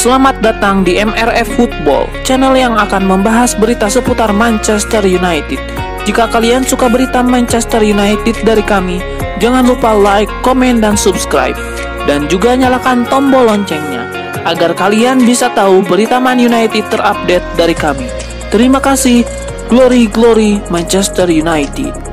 Selamat datang di MRF Football, channel yang akan membahas berita seputar Manchester United. Jika kalian suka berita Manchester United dari kami, jangan lupa like, komen, dan subscribe. Dan juga nyalakan tombol loncengnya, agar kalian bisa tahu berita Man United terupdate dari kami. Terima kasih, Glory Glory Manchester United.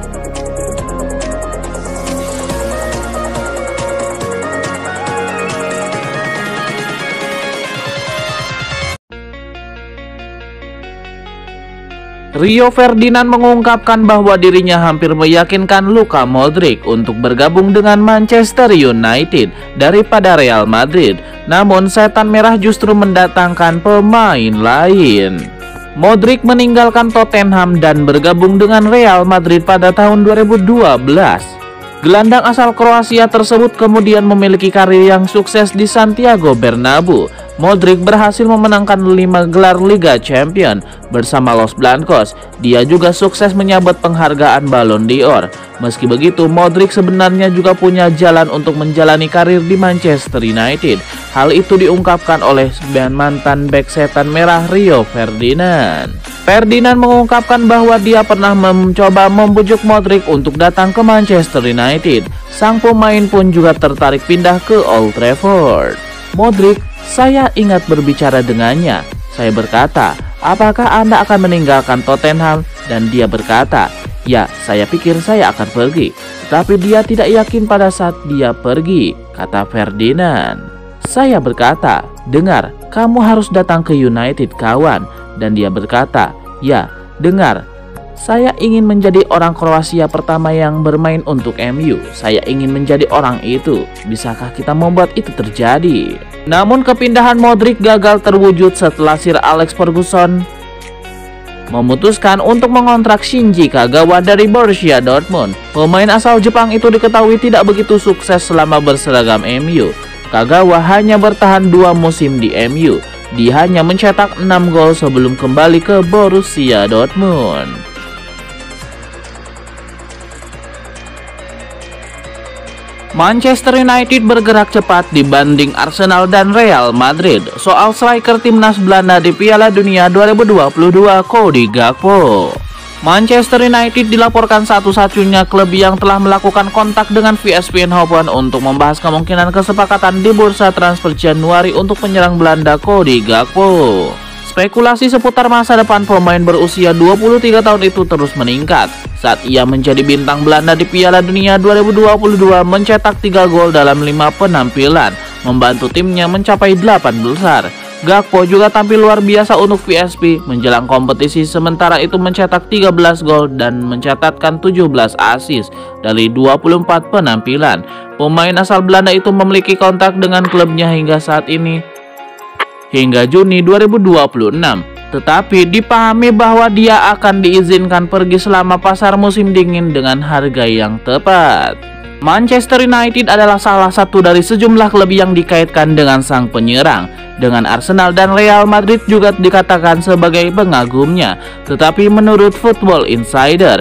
Rio Ferdinand mengungkapkan bahwa dirinya hampir meyakinkan Luka Modric untuk bergabung dengan Manchester United daripada Real Madrid. Namun setan merah justru mendatangkan pemain lain. Modric meninggalkan Tottenham dan bergabung dengan Real Madrid pada tahun 2012. Gelandang asal Kroasia tersebut kemudian memiliki karir yang sukses di Santiago Bernabeu. Modric berhasil memenangkan 5 gelar Liga Champions bersama Los Blancos. Dia juga sukses menyabet penghargaan Ballon d'Or. Meski begitu, Modric sebenarnya juga punya jalan untuk menjalani karir di Manchester United. Hal itu diungkapkan oleh mantan bek setan merah Rio Ferdinand. Ferdinand mengungkapkan bahwa dia pernah mencoba membujuk Modric untuk datang ke Manchester United. Sang pemain pun juga tertarik pindah ke Old Trafford. Modric, saya ingat berbicara dengannya. Saya berkata, apakah Anda akan meninggalkan Tottenham? Dan dia berkata, ya, saya pikir saya akan pergi. Tapi dia tidak yakin pada saat dia pergi, kata Ferdinand. Saya berkata, dengar, kamu harus datang ke United, kawan. Dan dia berkata, ya, dengar, saya ingin menjadi orang Kroasia pertama yang bermain untuk MU. Saya ingin menjadi orang itu. Bisakah kita membuat itu terjadi? Namun kepindahan Modric gagal terwujud setelah Sir Alex Ferguson memutuskan untuk mengontrak Shinji Kagawa dari Borussia Dortmund. Pemain asal Jepang itu diketahui tidak begitu sukses selama berseragam MU. Kagawa hanya bertahan 2 musim di MU. Dia hanya mencetak 6 gol sebelum kembali ke Borussia Dortmund. Manchester United bergerak cepat dibanding Arsenal dan Real Madrid soal striker timnas Belanda di Piala Dunia 2022 Cody Gakpo. Manchester United dilaporkan satu-satunya klub yang telah melakukan kontak dengan VSV Eindhoven untuk membahas kemungkinan kesepakatan di bursa transfer Januari untuk penyerang Belanda Cody Gakpo. Spekulasi seputar masa depan pemain berusia 23 tahun itu terus meningkat saat ia menjadi bintang Belanda di Piala Dunia 2022, mencetak 3 gol dalam 5 penampilan, membantu timnya mencapai 8 besar. Gakpo juga tampil luar biasa untuk VSV menjelang kompetisi, sementara itu mencetak 13 gol dan mencatatkan 17 assist dari 24 penampilan. Pemain asal Belanda itu memiliki kontrak dengan klubnya hingga saat ini, hingga Juni 2026, tetapi dipahami bahwa dia akan diizinkan pergi selama pasar musim dingin dengan harga yang tepat. Manchester United adalah salah satu dari sejumlah klub yang dikaitkan dengan sang penyerang. Dengan Arsenal dan Real Madrid juga dikatakan sebagai pengagumnya, tetapi menurut Football Insider,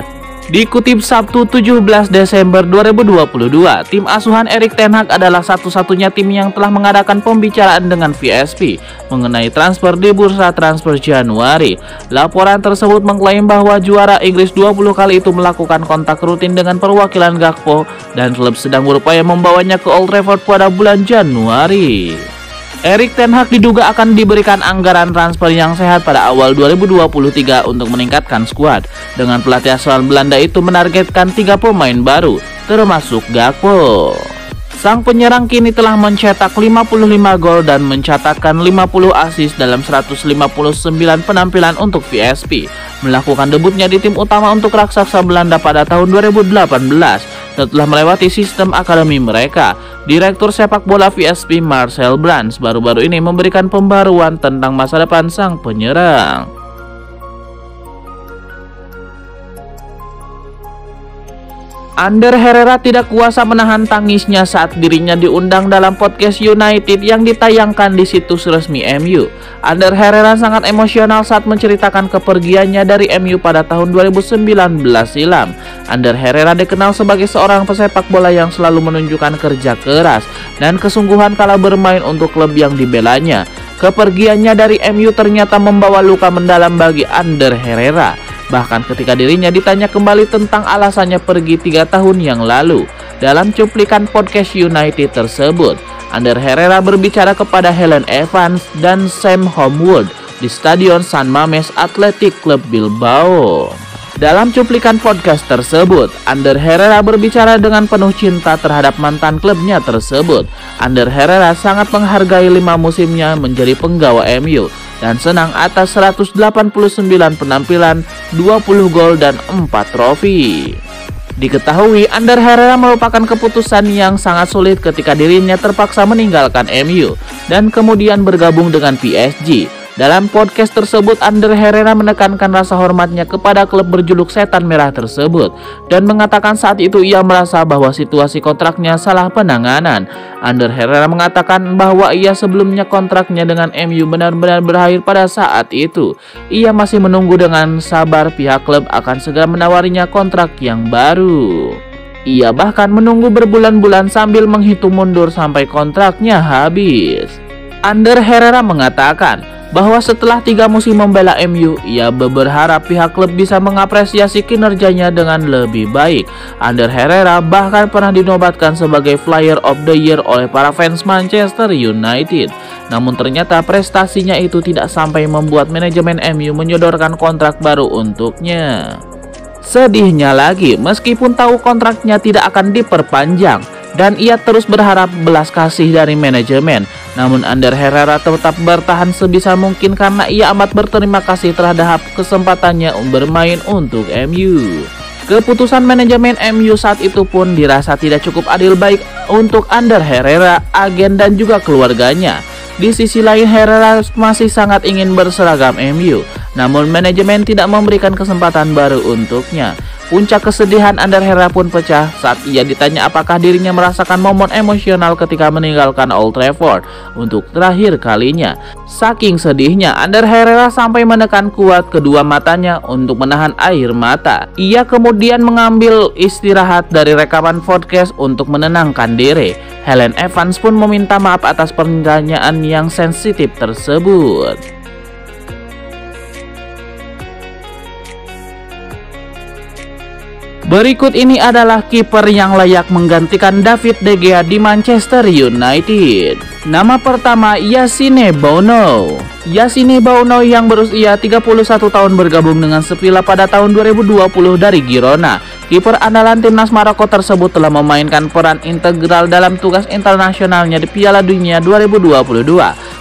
dikutip Sabtu 17 Desember 2022, tim asuhan Erik ten Hag adalah satu-satunya tim yang telah mengadakan pembicaraan dengan VSV mengenai transfer di bursa transfer Januari. Laporan tersebut mengklaim bahwa juara Inggris 20 kali itu melakukan kontak rutin dengan perwakilan Gakpo dan klub sedang berupaya membawanya ke Old Trafford pada bulan Januari. Erik ten Hag diduga akan diberikan anggaran transfer yang sehat pada awal 2023 untuk meningkatkan skuad. Dengan pelatih asal Belanda itu menargetkan 3 pemain baru, termasuk Gakpo. Sang penyerang kini telah mencetak 55 gol dan mencatatkan 50 assist dalam 159 penampilan untuk VSV. Melakukan debutnya di tim utama untuk raksasa Belanda pada tahun 2018 setelah melewati sistem akademi mereka. Direktur sepak bola VSV Marcel Brands baru-baru ini memberikan pembaruan tentang masa depan sang penyerang. Ander Herrera tidak kuasa menahan tangisnya saat dirinya diundang dalam podcast United yang ditayangkan di situs resmi MU. Ander Herrera sangat emosional saat menceritakan kepergiannya dari MU pada tahun 2019 silam. Ander Herrera dikenal sebagai seorang pesepak bola yang selalu menunjukkan kerja keras dan kesungguhan kala bermain untuk klub yang dibelanya. Kepergiannya dari MU ternyata membawa luka mendalam bagi Ander Herrera. Bahkan ketika dirinya ditanya kembali tentang alasannya pergi 3 tahun yang lalu. Dalam cuplikan podcast United tersebut, Ander Herrera berbicara kepada Helen Evans dan Sam Homewood di Stadion San Mamés Athletic Club Bilbao. Dalam cuplikan podcast tersebut, Ander Herrera berbicara dengan penuh cinta terhadap mantan klubnya tersebut. Ander Herrera sangat menghargai 5 musimnya menjadi penggawa MU dan senang atas 189 penampilan, 20 gol dan 4 trofi. Diketahui Ander Herrera merupakan keputusan yang sangat sulit ketika dirinya terpaksa meninggalkan MU dan kemudian bergabung dengan PSG. Dalam podcast tersebut, Ander Herrera menekankan rasa hormatnya kepada klub berjuluk Setan Merah tersebut dan mengatakan saat itu ia merasa bahwa situasi kontraknya salah penanganan. Ander Herrera mengatakan bahwa ia sebelumnya kontraknya dengan MU benar-benar berakhir pada saat itu. Ia masih menunggu dengan sabar pihak klub akan segera menawarinya kontrak yang baru. Ia bahkan menunggu berbulan-bulan sambil menghitung mundur sampai kontraknya habis. Ander Herrera mengatakan bahwa setelah 3 musim membela MU, ia berharap pihak klub bisa mengapresiasi kinerjanya dengan lebih baik. Ander Herrera bahkan pernah dinobatkan sebagai Player of the Year oleh para fans Manchester United. Namun ternyata prestasinya itu tidak sampai membuat manajemen MU menyodorkan kontrak baru untuknya. Sedihnya lagi, meskipun tahu kontraknya tidak akan diperpanjang dan ia terus berharap belas kasih dari manajemen, namun Ander Herrera tetap bertahan sebisa mungkin karena ia amat berterima kasih terhadap kesempatannya bermain untuk MU. Keputusan manajemen MU saat itu pun dirasa tidak cukup adil baik untuk Ander Herrera, agen dan juga keluarganya. Di sisi lain, Herrera masih sangat ingin berseragam MU, namun manajemen tidak memberikan kesempatan baru untuknya. Puncak kesedihan Ander Herrera pun pecah saat ia ditanya apakah dirinya merasakan momen emosional ketika meninggalkan Old Trafford untuk terakhir kalinya. Saking sedihnya, Ander Herrera sampai menekan kuat kedua matanya untuk menahan air mata. Ia kemudian mengambil istirahat dari rekaman podcast untuk menenangkan diri. Helen Evans pun meminta maaf atas pertanyaan yang sensitif tersebut. Berikut ini adalah kiper yang layak menggantikan David De Gea di Manchester United. Nama pertama, Yassine Bounou. Yassine Bounou yang berusia 31 tahun bergabung dengan Sevilla pada tahun 2020 dari Girona. Kiper andalan timnas Maroko tersebut telah memainkan peran integral dalam tugas internasionalnya di Piala Dunia 2022.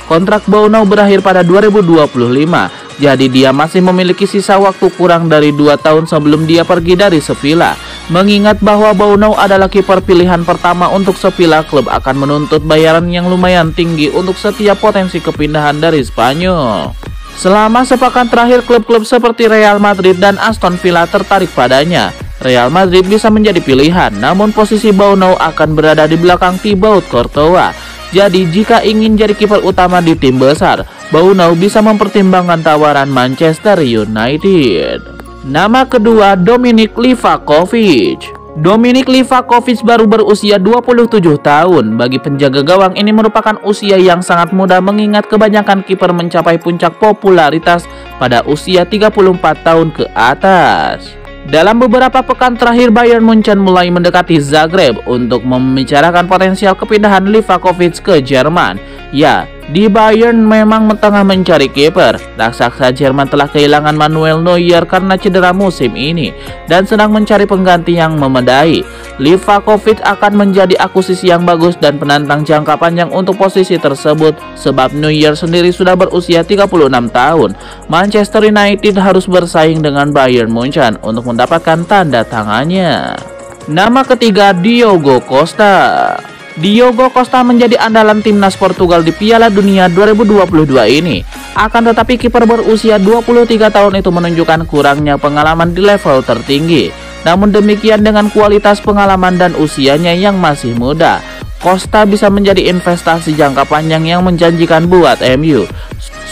Kontrak Bounou berakhir pada 2025. Jadi dia masih memiliki sisa waktu kurang dari 2 tahun sebelum dia pergi dari Sevilla. Mengingat bahwa Bounou adalah kiper pilihan pertama untuk Sevilla, klub akan menuntut bayaran yang lumayan tinggi untuk setiap potensi kepindahan dari Spanyol. Selama sepekan terakhir, klub-klub seperti Real Madrid dan Aston Villa tertarik padanya. Real Madrid bisa menjadi pilihan, namun posisi Bounou akan berada di belakang Thibaut Courtois. Jadi jika ingin jadi kiper utama di tim besar, Bounou bisa mempertimbangkan tawaran Manchester United. Nama kedua, Dominik Livakovic. Dominik Livakovic baru berusia 27 tahun. Bagi penjaga gawang ini merupakan usia yang sangat muda mengingat kebanyakan kiper mencapai puncak popularitas pada usia 34 tahun ke atas. Dalam beberapa pekan terakhir, Bayern Munchen mulai mendekati Zagreb untuk membicarakan potensial kepindahan Livakovic ke Jerman. Ya, di Bayern memang tengah mencari kiper. Raksasa Jerman telah kehilangan Manuel Neuer karena cedera musim ini dan sedang mencari pengganti yang memadai. Livakovic akan menjadi akuisisi yang bagus dan penantang jangka panjang untuk posisi tersebut sebab Neuer sendiri sudah berusia 36 tahun. Manchester United harus bersaing dengan Bayern Munchen untuk mendapatkan tanda tangannya. Nama ketiga, Diogo Costa. Diogo Costa menjadi andalan timnas Portugal di Piala Dunia 2022 ini. Akan tetapi kiper berusia 23 tahun itu menunjukkan kurangnya pengalaman di level tertinggi. Namun demikian, dengan kualitas pengalaman dan usianya yang masih muda, Costa bisa menjadi investasi jangka panjang yang menjanjikan buat MU.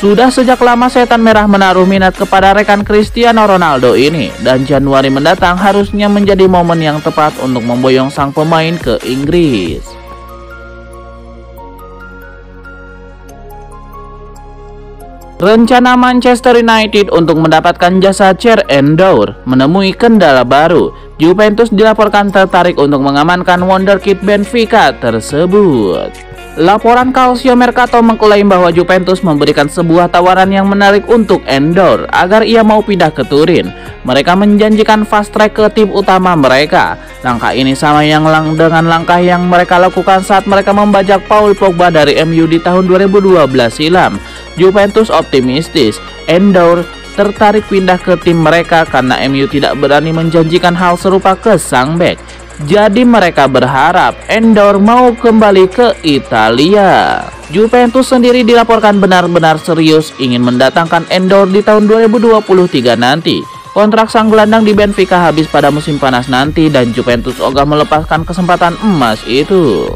Sudah sejak lama Setan Merah menaruh minat kepada rekan Cristiano Ronaldo ini, dan Januari mendatang harusnya menjadi momen yang tepat untuk memboyong sang pemain ke Inggris. Rencana Manchester United untuk mendapatkan jasa Cher Endor menemui kendala baru. Juventus dilaporkan tertarik untuk mengamankan wonderkid Benfica tersebut. Laporan Calcio Mercato mengklaim bahwa Juventus memberikan sebuah tawaran yang menarik untuk Endor agar ia mau pindah ke Turin. Mereka menjanjikan fast track ke tim utama mereka. Langkah ini sama dengan langkah yang mereka lakukan saat mereka membajak Paul Pogba dari MU di tahun 2012 silam. Juventus optimistis Endor tertarik pindah ke tim mereka karena MU tidak berani menjanjikan hal serupa ke sang bek. Jadi mereka berharap Endor mau kembali ke Italia. Juventus sendiri dilaporkan benar-benar serius ingin mendatangkan Endor di tahun 2023 nanti. Kontrak sang gelandang di Benfica habis pada musim panas nanti dan Juventus ogah melepaskan kesempatan emas itu.